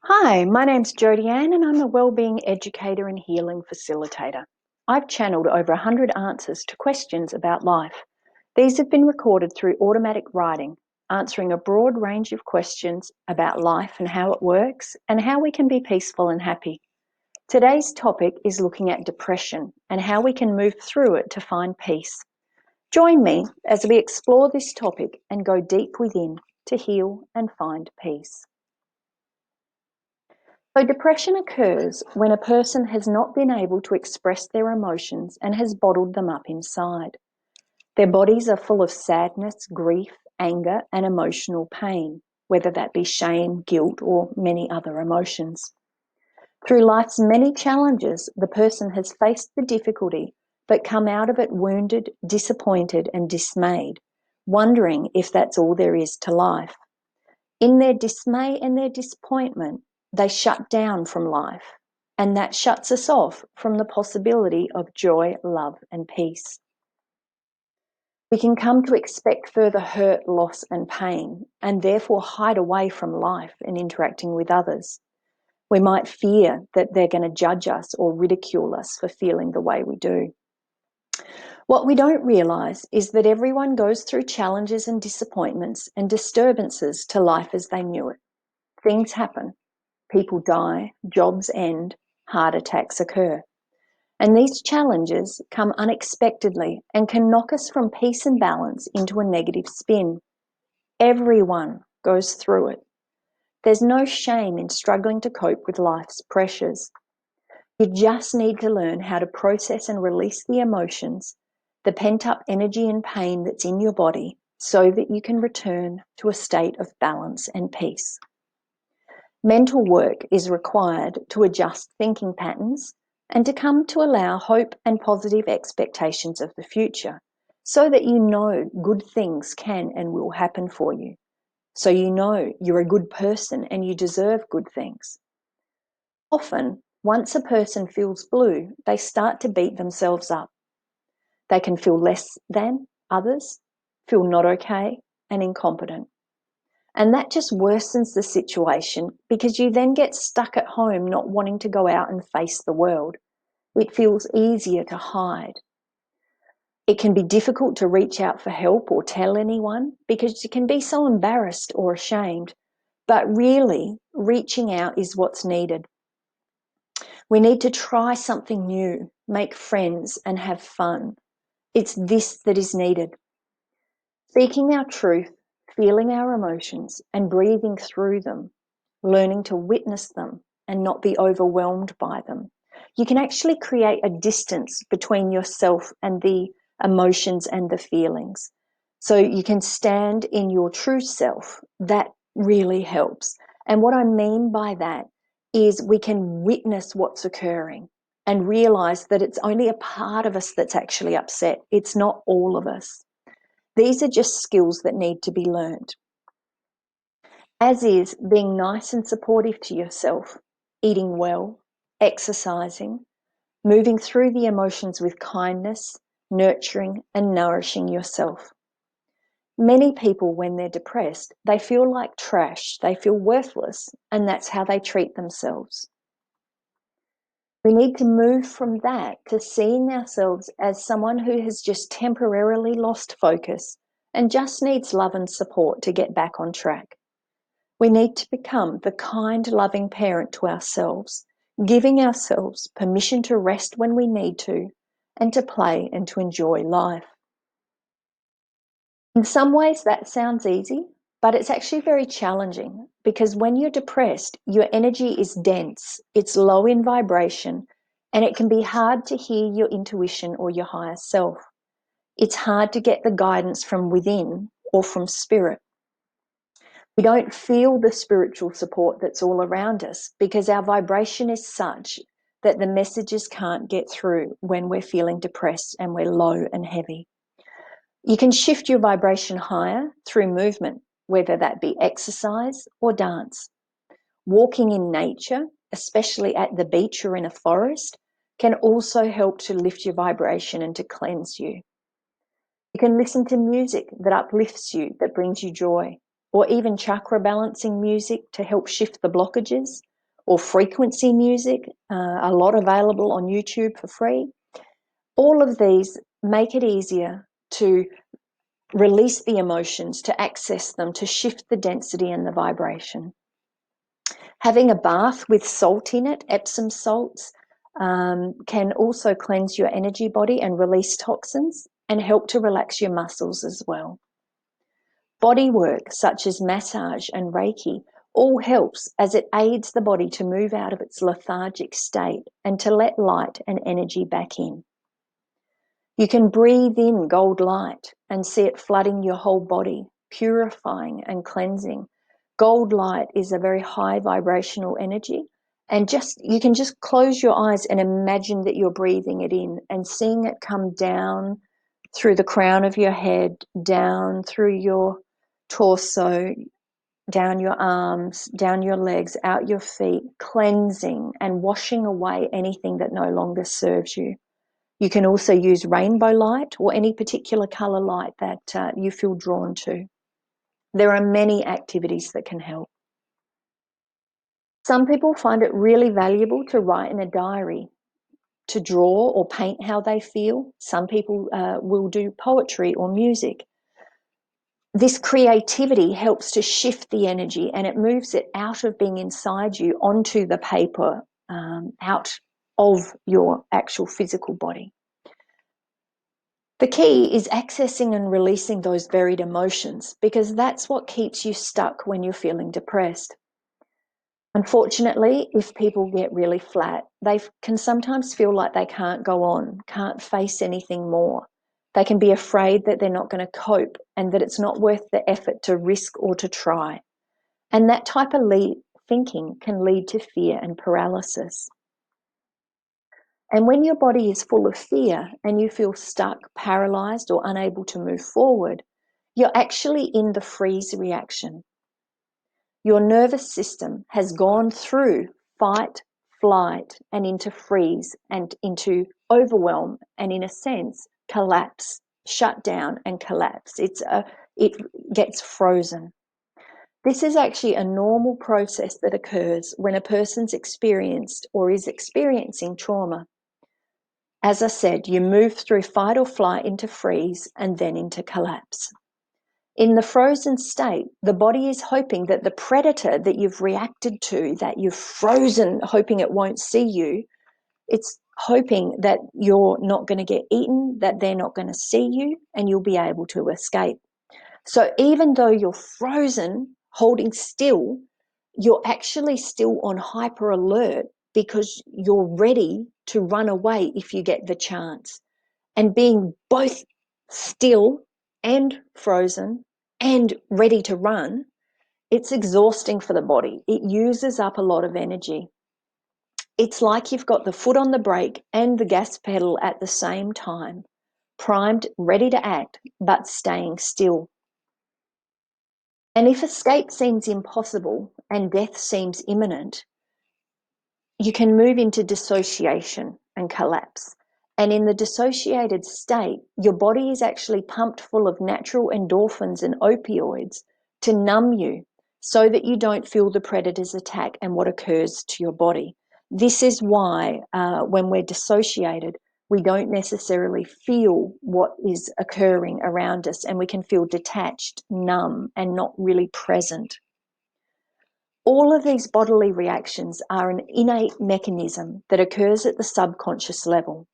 Hi, my name's Jodi-Anne and I'm a wellbeing educator and healing facilitator. I've channeled over 100 answers to questions about life. These have been recorded through automatic writing, answering a broad range of questions about life and how it works and how we can be peaceful and happy. Today's topic is looking at depression and how we can move through it to find peace. Join me as we explore this topic and go deep within to heal and find peace. So depression occurs when a person has not been able to express their emotions and has bottled them up inside. Their bodies are full of sadness, grief, anger, and emotional pain, whether that be shame, guilt, or many other emotions. Through life's many challenges, the person has faced the difficulty but come out of it wounded, disappointed, and dismayed, wondering if that's all there is to life. In their dismay and their disappointment, they shut down from life, and that shuts us off from the possibility of joy, love, and peace. We can come to expect further hurt, loss, and pain, and therefore hide away from life and interacting with others. We might fear that they're going to judge us or ridicule us for feeling the way we do. What we don't realise is that everyone goes through challenges and disappointments and disturbances to life as they knew it. Things happen. People die, jobs end, heart attacks occur. And these challenges come unexpectedly and can knock us from peace and balance into a negative spin. Everyone goes through it. There's no shame in struggling to cope with life's pressures. You just need to learn how to process and release the emotions, the pent-up energy and pain that's in your body, so that you can return to a state of balance and peace. Mental work is required to adjust thinking patterns and to come to allow hope and positive expectations of the future, so that you know good things can and will happen for you. So you know you're a good person and you deserve good things. Often, once a person feels blue, they start to beat themselves up. They can feel less than others, feel not okay, and incompetent. And that just worsens the situation because you then get stuck at home not wanting to go out and face the world. It feels easier to hide. It can be difficult to reach out for help or tell anyone because you can be so embarrassed or ashamed. But really, reaching out is what's needed. We need to try something new, make friends, and have fun. It's this that is needed. Speaking our truth, feeling our emotions, and breathing through them, learning to witness them and not be overwhelmed by them. You can actually create a distance between yourself and the emotions and the feelings. So you can stand in your true self. That really helps. And what I mean by that is we can witness what's occurring and realize that it's only a part of us that's actually upset. It's not all of us. These are just skills that need to be learned. As is being nice and supportive to yourself, eating well, exercising, moving through the emotions with kindness, nurturing and nourishing yourself. Many people, when they're depressed, they feel like trash, they feel worthless, and that's how they treat themselves. We need to move from that to seeing ourselves as someone who has just temporarily lost focus and just needs love and support to get back on track. We need to become the kind, loving parent to ourselves, giving ourselves permission to rest when we need to, and to play and to enjoy life. In some ways that sounds easy, but it's actually very challenging because when you're depressed, your energy is dense, it's low in vibration, and it can be hard to hear your intuition or your higher self. It's hard to get the guidance from within or from spirit. We don't feel the spiritual support that's all around us because our vibration is such that the messages can't get through when we're feeling depressed and we're low and heavy. You can shift your vibration higher through movement, whether that be exercise or dance. Walking in nature, especially at the beach or in a forest, can also help to lift your vibration and to cleanse you. You can listen to music that uplifts you, that brings you joy, or even chakra balancing music to help shift the blockages, or frequency music, a lot available on YouTube for free. All of these make it easier to release the emotions, to access them, to shift the density and the vibration. Having a bath with salt in it, Epsom salts, can also cleanse your energy body and release toxins and help to relax your muscles as well. Body work such as massage and Reiki all helps, as it aids the body to move out of its lethargic state and to let light and energy back in. You can breathe in gold light and see it flooding your whole body, purifying and cleansing. Gold light is a very high vibrational energy, and you can just close your eyes and imagine that you're breathing it in and seeing it come down through the crown of your head, down through your torso, down your arms, down your legs, out your feet, cleansing and washing away anything that no longer serves you. You can also use rainbow light or any particular colour light that you feel drawn to. There are many activities that can help. Some people find it really valuable to write in a diary, to draw or paint how they feel. Some people will do poetry or music. This creativity helps to shift the energy, and it moves it out of being inside you onto the paper, out of your actual physical body. The key is accessing and releasing those buried emotions, because that's what keeps you stuck when you're feeling depressed. Unfortunately, if people get really flat, they can sometimes feel like they can't go on, can't face anything more. They can be afraid that they're not going to cope and that it's not worth the effort to risk or to try. And that type of thinking can lead to fear and paralysis. And when your body is full of fear and you feel stuck, paralyzed, or unable to move forward, you're actually in the freeze reaction. Your nervous system has gone through fight, flight, and into freeze, and into overwhelm, and in a sense, collapse, shut down and collapse. It gets frozen. This is actually a normal process that occurs when a person's experienced or is experiencing trauma. As I said, you move through fight or flight into freeze and then into collapse. In the frozen state, the body is hoping that the predator that you've reacted to, that you've frozen, hoping it won't see you, it's hoping that you're not going to get eaten, that they're not going to see you, and you'll be able to escape. So even though you're frozen, holding still, you're actually still on hyper alert because you're ready to run away if you get the chance. And being both still and frozen and ready to run, it's exhausting for the body. It uses up a lot of energy. It's like you've got the foot on the brake and the gas pedal at the same time, primed, ready to act, but staying still. And if escape seems impossible and death seems imminent, you can move into dissociation and collapse. And in the dissociated state, your body is actually pumped full of natural endorphins and opioids to numb you so that you don't feel the predator's attack and what occurs to your body. This is why when we're dissociated, we don't necessarily feel what is occurring around us, and we can feel detached, numb, and not really present. All of these bodily reactions are an innate mechanism that occurs at the subconscious level.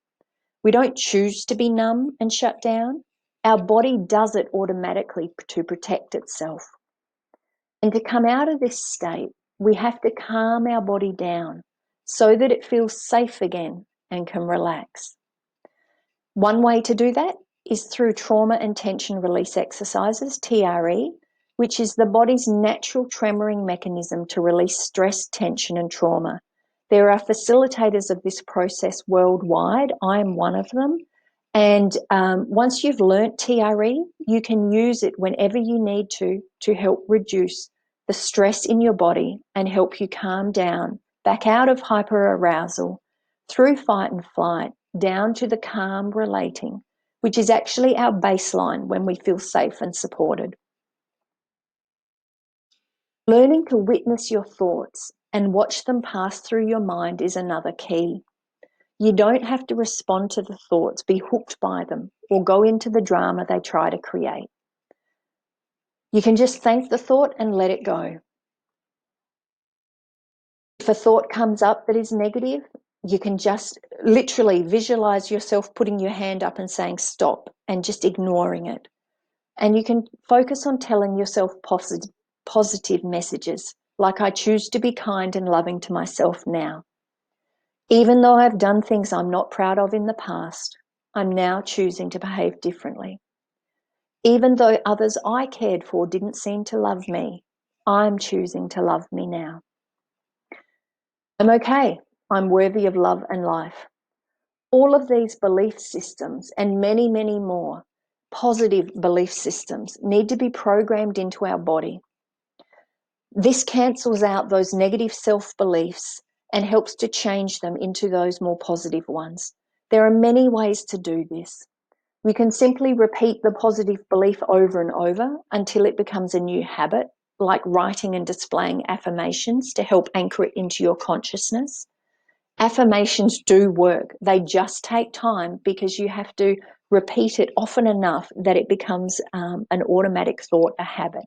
We don't choose to be numb and shut down. Our body does it automatically to protect itself. And to come out of this state, we have to calm our body down so that it feels safe again and can relax. One way to do that is through trauma and tension release exercises, TRE, which is the body's natural tremoring mechanism to release stress, tension, and trauma. There are facilitators of this process worldwide. I am one of them. And once you've learnt TRE, you can use it whenever you need to help reduce the stress in your body and help you calm down, back out of hyperarousal, through fight and flight, down to the calm relating, which is actually our baseline when we feel safe and supported. Learning to witness your thoughts and watch them pass through your mind is another key. You don't have to respond to the thoughts, be hooked by them, or go into the drama they try to create. You can just thank the thought and let it go. If a thought comes up that is negative, you can just literally visualize yourself putting your hand up and saying stop and just ignoring it. And you can focus on telling yourself positive messages, like I choose to be kind and loving to myself now. Even though I've done things I'm not proud of in the past, I'm now choosing to behave differently. Even though others I cared for didn't seem to love me, I'm choosing to love me now. I'm okay. I'm worthy of love and life. All of these belief systems and many, many more positive belief systems need to be programmed into our body. This cancels out those negative self-beliefs and helps to change them into those more positive ones. There are many ways to do this. You can simply repeat the positive belief over and over until it becomes a new habit, like writing and displaying affirmations to help anchor it into your consciousness. Affirmations do work. They just take time because you have to repeat it often enough that it becomes an automatic thought, a habit.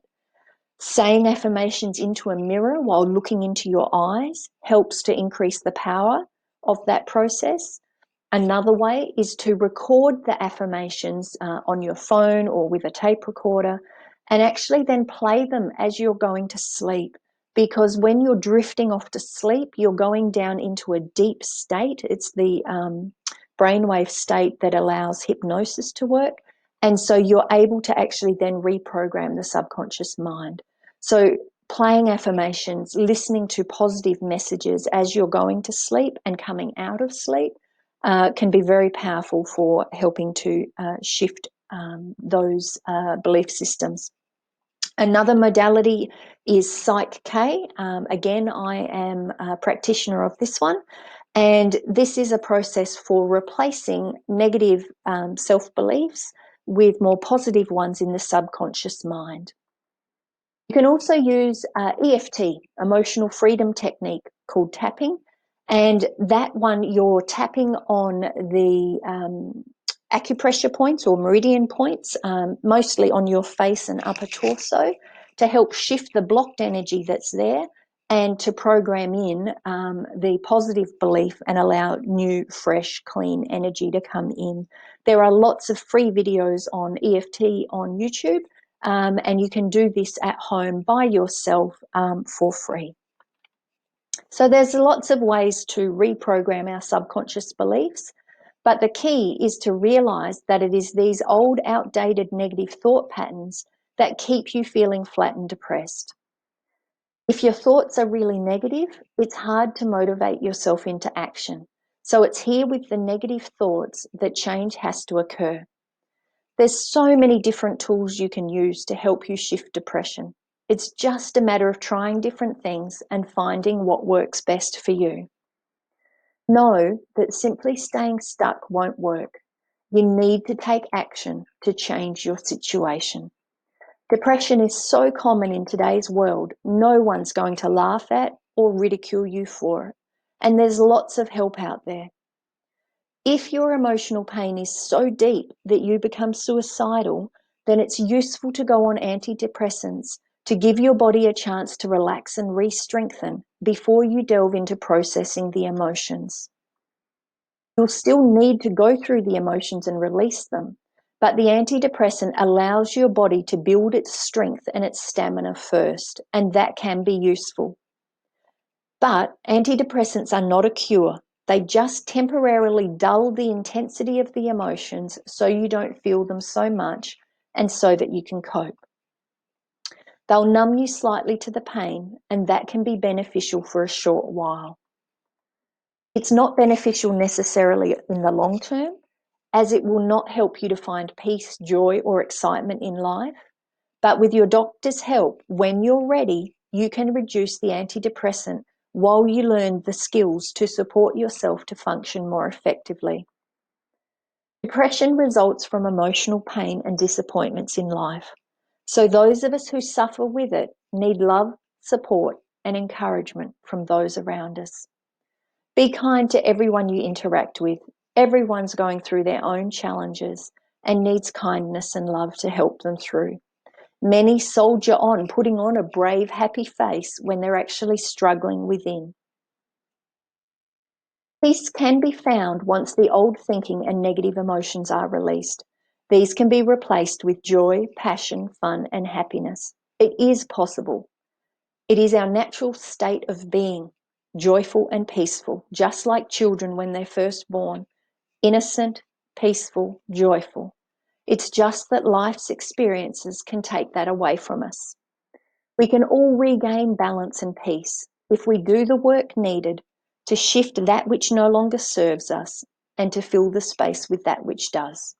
Saying affirmations into a mirror while looking into your eyes helps to increase the power of that process. Another way is to record the affirmations on your phone or with a tape recorder and actually then play them as you're going to sleep. Because when you're drifting off to sleep, you're going down into a deep state. It's the brainwave state that allows hypnosis to work. And so you're able to actually then reprogram the subconscious mind. So playing affirmations, listening to positive messages as you're going to sleep and coming out of sleep can be very powerful for helping to shift those belief systems. Another modality is Psych-K. Again, I am a practitioner of this one. And this is a process for replacing negative self-beliefs with more positive ones in the subconscious mind. You can also use EFT, emotional freedom technique, called tapping. And that one, you're tapping on the acupressure points or meridian points, mostly on your face and upper torso, to help shift the blocked energy that's there and to program in the positive belief and allow new, fresh, clean energy to come in. There are lots of free videos on EFT on YouTube, and you can do this at home by yourself for free. So there's lots of ways to reprogram our subconscious beliefs, but the key is to realize that it is these old, outdated negative thought patterns that keep you feeling flat and depressed. If your thoughts are really negative, it's hard to motivate yourself into action. So it's here with the negative thoughts that change has to occur. There's so many different tools you can use to help you shift depression. It's just a matter of trying different things and finding what works best for you. Know that simply staying stuck won't work. You need to take action to change your situation. Depression is so common in today's world, no one's going to laugh at or ridicule you for it. And there's lots of help out there. If your emotional pain is so deep that you become suicidal, then it's useful to go on antidepressants to give your body a chance to relax and re-strengthen before you delve into processing the emotions. You'll still need to go through the emotions and release them, but the antidepressant allows your body to build its strength and its stamina first, and that can be useful. But antidepressants are not a cure. They just temporarily dull the intensity of the emotions so you don't feel them so much and so that you can cope. They'll numb you slightly to the pain, and that can be beneficial for a short while. It's not beneficial necessarily in the long term, as it will not help you to find peace, joy, or excitement in life. But with your doctor's help, when you're ready, you can reduce the antidepressant while you learn the skills to support yourself to function more effectively. Depression results from emotional pain and disappointments in life. So those of us who suffer with it need love, support, and encouragement from those around us. Be kind to everyone you interact with. Everyone's going through their own challenges and needs kindness and love to help them through. Many soldier on, putting on a brave, happy face when they're actually struggling within. Peace can be found once the old thinking and negative emotions are released. These can be replaced with joy, passion, fun, and happiness. It is possible. It is our natural state of being, joyful and peaceful, just like children when they're first born, innocent, peaceful, joyful. It's just that life's experiences can take that away from us. We can all regain balance and peace if we do the work needed to shift that which no longer serves us and to fill the space with that which does.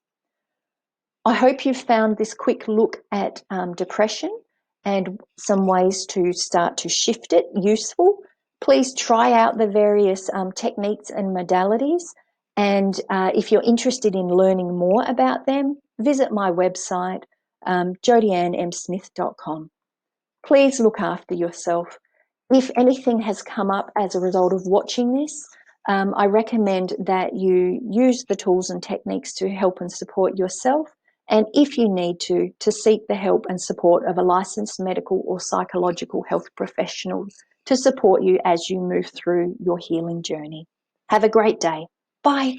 I hope you've found this quick look at depression and some ways to start to shift it useful. Please try out the various techniques and modalities. And if you're interested in learning more about them, visit my website, jodiannemsmith.com. Please look after yourself. If anything has come up as a result of watching this, I recommend that you use the tools and techniques to help and support yourself. And if you need to seek the help and support of a licensed medical or psychological health professional to support you as you move through your healing journey. Have a great day. Bye.